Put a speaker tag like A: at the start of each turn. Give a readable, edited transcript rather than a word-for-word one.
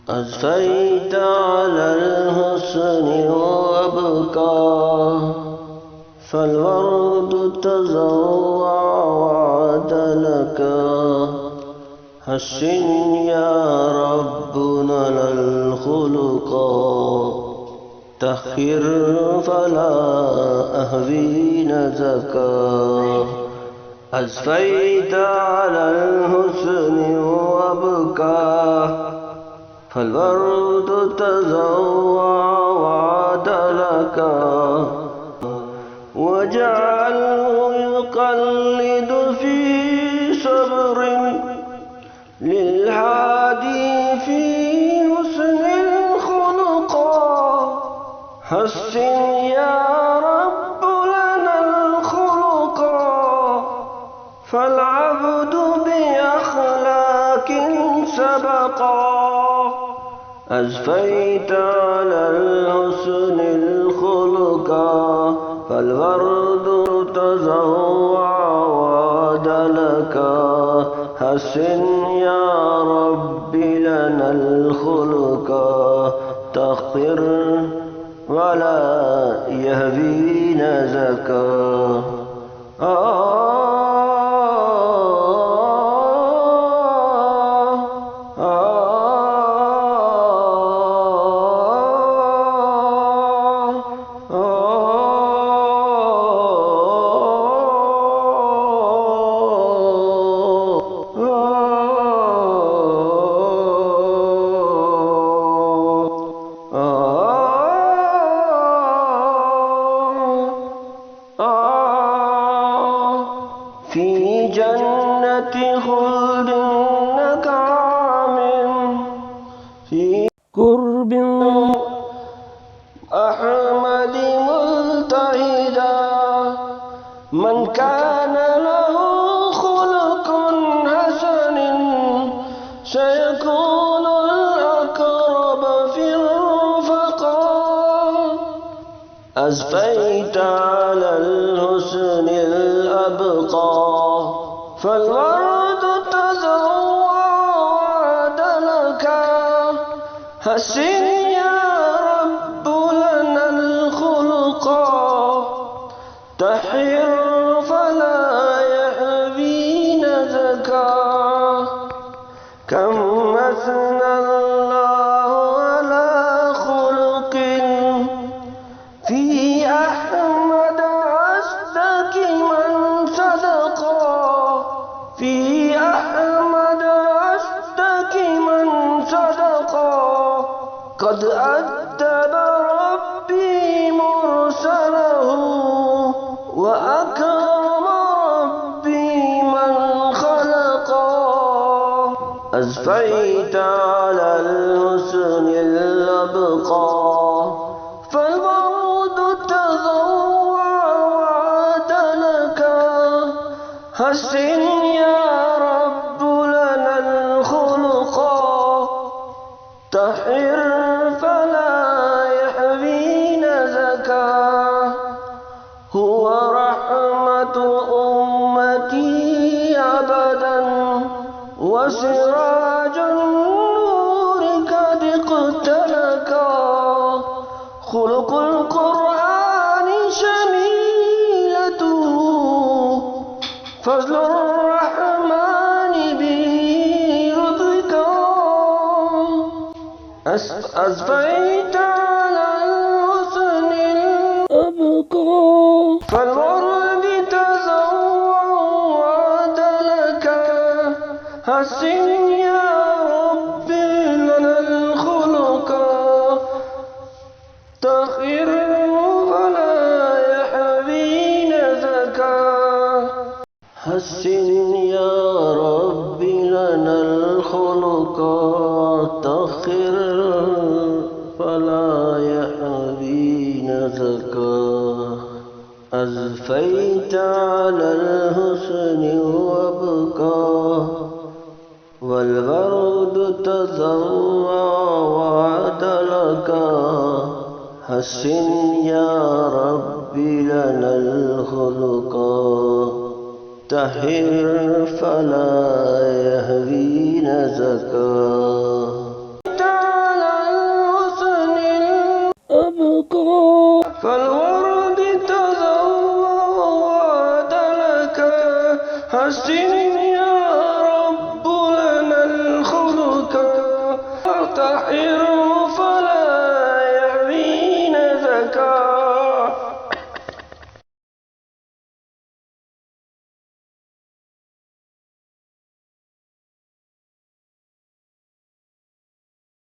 A: أسفيت على الحسن وأبكى فالورد تزوع وعد لك حسن يا ربنا للخلقا تخر فلا أهوي نزكا أسفيت على الحسن وأبكى فالورد تزوع وعد لك وجعله يقلد في صبر للهادي في حسن الخلقا حسن يا رب لنا الخلقا فالعبد بأخلاق سبقا أسفيت على الحسن الخلقا فالورد تزوع وعد لك حسن يا رب لنا الخلقا تخطر ولا يهوينا زكا في جنة خلد نكعم في قرب أحمد ملتهدا من كان له خلق حسن سيكون الأقرب في الرفقاء أسفيت على الحسن الأبقى فالورد تزوع وعد لك حسن يا رب لنا الخلقا تحر فلا يهوينا زكا كم مثنى الله على خلق في أحمد أصدق من صدقا في أحمد أصدق من صدقا قد أدب ربي مرسله وأكرم ربي من خلقا أسفيت على الحسن الأبقى فالورد تضوع وعد لك حسن يا رب لنا الخلقا تحر فلا يحوينا زكا هو رحمة أمتي أبدا وسراج النور قد اقتلكا خلق القرآن شميلته فضل الرحمن به يدركا أسفيت على الحسن الأبقى فالورد تزوع وعد لك حسن يا رب لنا الخلقا تخر ولا يحوينا زكا حسن يا رب لنا الخلقا تخر فلا يحوينا زكا أسفيت على الحسن وأبقى فالورد تزرع وعدلك حسن يا رب لنا الخلقا طهر فلا يهوينا زكا على الحسن الأبقى فالورد تزرع وعدلك حسن